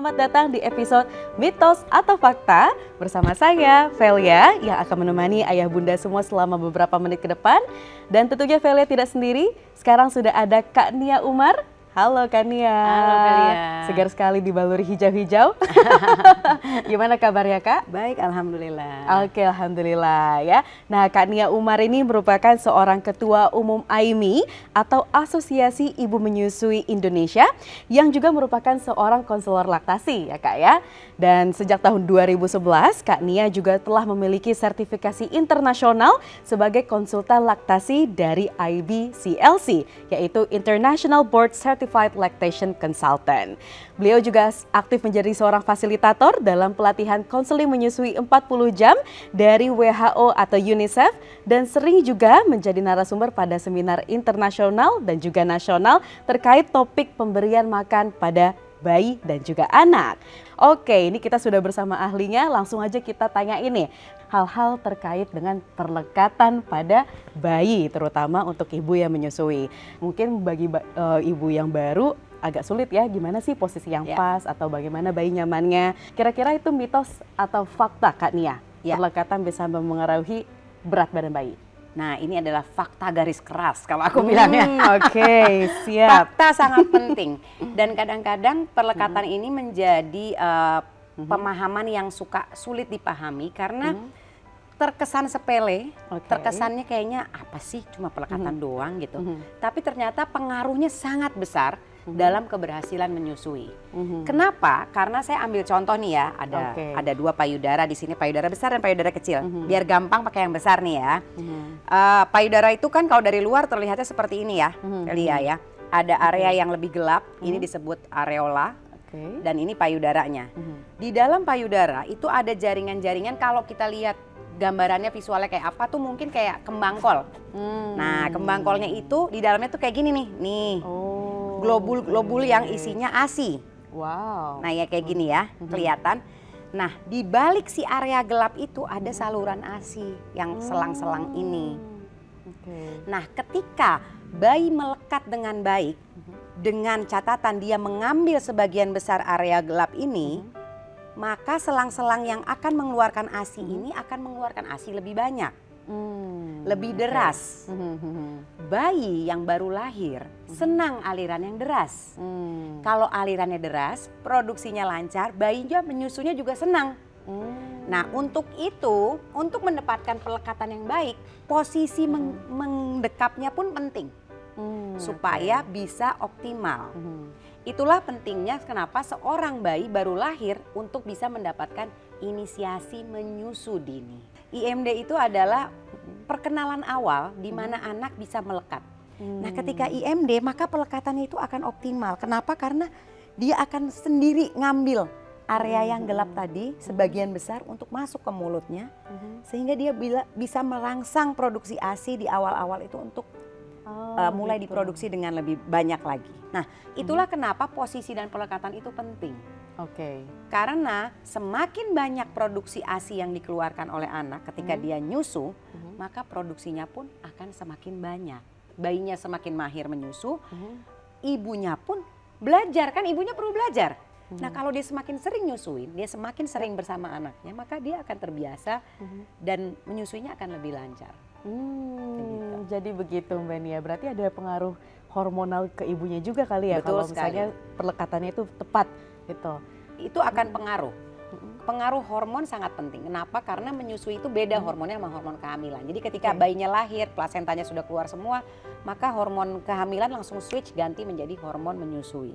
selamat datang di episode Mitos atau Fakta bersama saya, Velia, yang akan menemani ayah bunda semua selama beberapa menit ke depan. Dan tentunya Velia tidak sendiri, sekarang sudah ada Kak Nia Umar. Halo Kak Nia. Halo Velia. Segar sekali dibaluri hijau-hijau. Gimana kabarnya Kak? Baik, alhamdulillah. Oke, alhamdulillah ya. Nah, Kak Nia Umar ini merupakan seorang ketua umum AIMI atau Asosiasi Ibu Menyusui Indonesia yang juga merupakan seorang konselor laktasi ya Kak ya. Dan sejak tahun 2011, Kak Nia juga telah memiliki sertifikasi internasional sebagai konsultan laktasi dari IBCLC, yaitu International Board Certified Lactation Consultant. Beliau juga aktif menjadi seorang fasilitator dalam pelatihan konseling menyusui 40 jam dari WHO atau UNICEF dan sering juga menjadi narasumber pada seminar internasional dan juga nasional terkait topik pemberian makan pada bayi dan juga anak. Oke, ini kita sudah bersama ahlinya, langsung aja kita tanya ini hal-hal terkait dengan perlekatan pada bayi, terutama untuk ibu yang menyusui. Mungkin bagi ibu yang baru agak sulit ya, gimana sih posisi yang pas atau bagaimana bayi nyamannya. Kira-kira itu mitos atau fakta Kak Nia? Perlekatan bisa mempengaruhi berat badan bayi. Nah, ini adalah fakta garis keras kalau aku bilangnya. Oke, siap. Fakta sangat penting. Dan kadang-kadang perlekatan ini menjadi pemahaman yang sulit dipahami karena terkesan sepele, terkesannya kayaknya apa sih cuma perlekatan doang gitu. Tapi ternyata pengaruhnya sangat besar dalam keberhasilan menyusui. Kenapa? Karena saya ambil contoh nih ya, ada dua payudara di sini, payudara besar dan payudara kecil. Biar gampang pakai yang besar nih ya. Payudara itu kan kalau dari luar terlihatnya seperti ini ya, Velia ya. Ada area yang lebih gelap, ini disebut areola. Dan ini payudaranya. Di dalam payudara itu ada jaringan-jaringan, kalau kita lihat gambarannya visualnya kayak apa tuh mungkin kayak kembang kol. Nah, kembang kolnya itu di dalamnya tuh kayak gini nih. Nih. Globul yang isinya ASI. Wow. Nah, ya kayak gini ya, kelihatan. Nah, di balik si area gelap itu ada saluran ASI yang selang-selang ini. Nah, ketika bayi melekat dengan baik, dengan catatan dia mengambil sebagian besar area gelap ini, maka selang-selang yang akan mengeluarkan ASI ini akan mengeluarkan ASI lebih banyak, lebih deras. Bayi yang baru lahir senang aliran yang deras. Kalau alirannya deras, produksinya lancar, bayinya menyusunya juga senang. Nah, untuk itu, untuk mendapatkan pelekatan yang baik, posisi mendekapnya pun penting supaya bisa optimal. Itulah pentingnya kenapa seorang bayi baru lahir untuk bisa mendapatkan inisiasi menyusu dini. IMD itu adalah perkenalan awal di mana anak bisa melekat. Nah, ketika IMD maka pelekatannya itu akan optimal. Kenapa? Karena dia akan sendiri ngambil area yang gelap tadi sebagian besar untuk masuk ke mulutnya, sehingga dia bisa merangsang produksi ASI di awal-awal itu untuk mulai diproduksi dengan lebih banyak lagi. Nah, itulah kenapa posisi dan pelekatan itu penting. Karena semakin banyak produksi ASI yang dikeluarkan oleh anak ketika dia nyusu, maka produksinya pun akan semakin banyak. Bayinya semakin mahir menyusu, ibunya pun belajar, kan ibunya perlu belajar. Nah, kalau dia semakin sering nyusuin, dia semakin sering bersama anaknya, maka dia akan terbiasa dan menyusuinya akan lebih lancar. Jadi begitu Mbak Nia, berarti ada pengaruh hormonal ke ibunya juga kali ya. Betul kalau misalnya perlekatannya itu tepat gitu. Itu akan pengaruh. Pengaruh hormon sangat penting. Kenapa? Karena menyusui itu beda hormonnya sama hormon kehamilan. Jadi ketika bayinya lahir, plasentanya sudah keluar semua, maka hormon kehamilan langsung switch ganti menjadi hormon menyusui.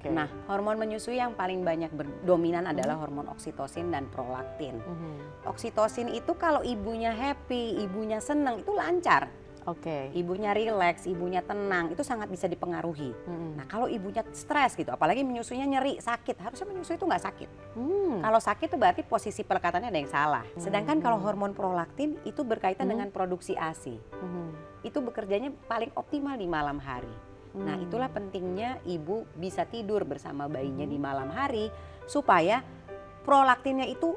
Nah, hormon menyusui yang paling banyak dominan adalah hormon oksitosin dan prolaktin. Oksitosin itu kalau ibunya happy, ibunya senang, itu lancar. Ibunya rileks, ibunya tenang, itu sangat bisa dipengaruhi. Nah, kalau ibunya stres gitu, apalagi menyusuinya nyeri, sakit, harusnya menyusui itu nggak sakit. Kalau sakit itu berarti posisi pelekatannya ada yang salah. Sedangkan kalau hormon prolaktin itu berkaitan dengan produksi ASI. Itu bekerjanya paling optimal di malam hari. Nah, itulah pentingnya ibu bisa tidur bersama bayinya di malam hari supaya prolaktinnya itu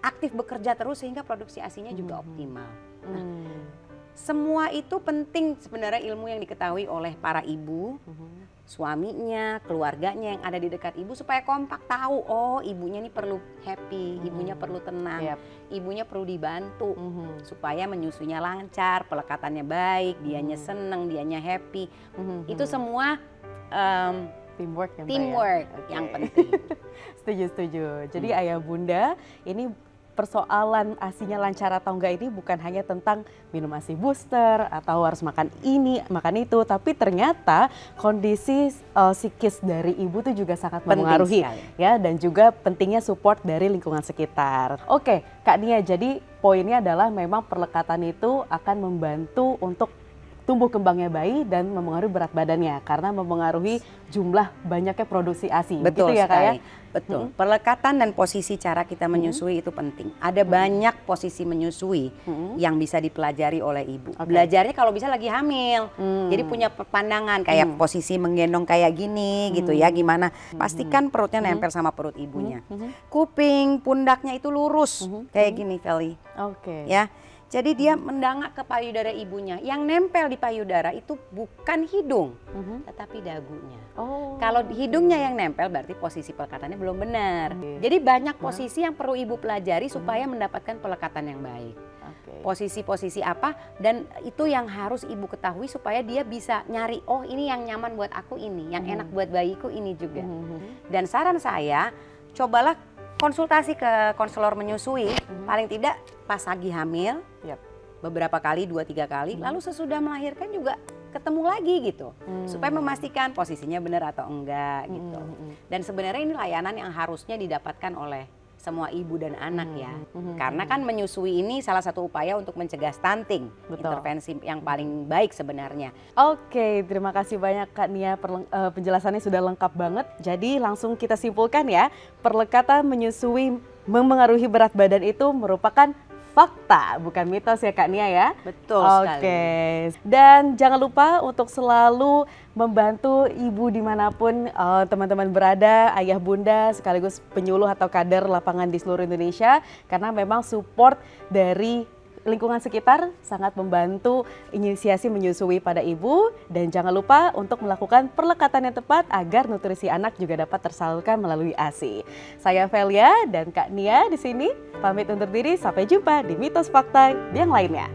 aktif bekerja terus sehingga produksi ASInya juga optimal. Nah, semua itu penting sebenarnya ilmu yang diketahui oleh para ibu, suaminya, keluarganya yang ada di dekat ibu supaya kompak tahu, oh ibunya ini perlu happy, ibunya perlu tenang, ibunya perlu dibantu supaya menyusunya lancar, pelekatannya baik, dianya seneng, dianya happy. Itu semua teamwork yang penting. Setuju. Jadi ayah bunda ini persoalan ASINya lancar atau enggak ini bukan hanya tentang minum ASI booster atau harus makan ini, makan itu, tapi ternyata kondisi psikis dari ibu itu juga sangat mempengaruhi ya, dan juga pentingnya support dari lingkungan sekitar. Oke, Kak Nia, jadi poinnya adalah memang perlekatan itu akan membantu untuk tumbuh kembangnya bayi dan mempengaruhi berat badannya karena mempengaruhi jumlah banyaknya produksi ASI. Betul gitu ya, Kak ya? Betul. Perlekatan dan posisi cara kita menyusui itu penting. Ada banyak posisi menyusui yang bisa dipelajari oleh ibu. Belajarnya kalau bisa lagi hamil. Jadi punya pandangan kayak posisi menggendong kayak gini gitu ya, gimana. Pastikan perutnya nempel sama perut ibunya. Kuping, pundaknya itu lurus kayak gini, Feli. Ya. Jadi dia mendangak ke payudara ibunya. Yang nempel di payudara itu bukan hidung, tetapi dagunya. Kalau hidungnya yang nempel berarti posisi pelekatannya belum benar. Jadi banyak posisi yang perlu ibu pelajari supaya mendapatkan pelekatan yang baik. Posisi-posisi apa, dan itu yang harus ibu ketahui supaya dia bisa nyari, oh ini yang nyaman buat aku ini, yang enak buat bayiku ini juga. Dan saran saya, cobalah konsultasi ke konselor menyusui, paling tidak pas lagi hamil, beberapa kali, 2-3 kali, lalu sesudah melahirkan juga ketemu lagi gitu, supaya memastikan posisinya benar atau enggak gitu. Dan sebenarnya ini layanan yang harusnya didapatkan oleh semua ibu dan anak ya, karena kan menyusui ini salah satu upaya untuk mencegah stunting, intervensi yang paling baik sebenarnya. Oke, terima kasih banyak Kak Nia, penjelasannya sudah lengkap banget. Jadi langsung kita simpulkan ya, perlekatan menyusui mempengaruhi berat badan itu merupakan fakta, bukan mitos ya Kak Nia ya? Betul sekali. Oke, dan jangan lupa untuk selalu membantu ibu dimanapun teman-teman berada, ayah bunda sekaligus penyuluh atau kader lapangan di seluruh Indonesia, karena memang support dari lingkungan sekitar sangat membantu inisiasi menyusui pada ibu. Dan jangan lupa untuk melakukan perlekatan yang tepat agar nutrisi anak juga dapat tersalurkan melalui ASI. Saya Velia dan Kak Nia di sini pamit undur diri, sampai jumpa di Mitos Fakta yang lainnya.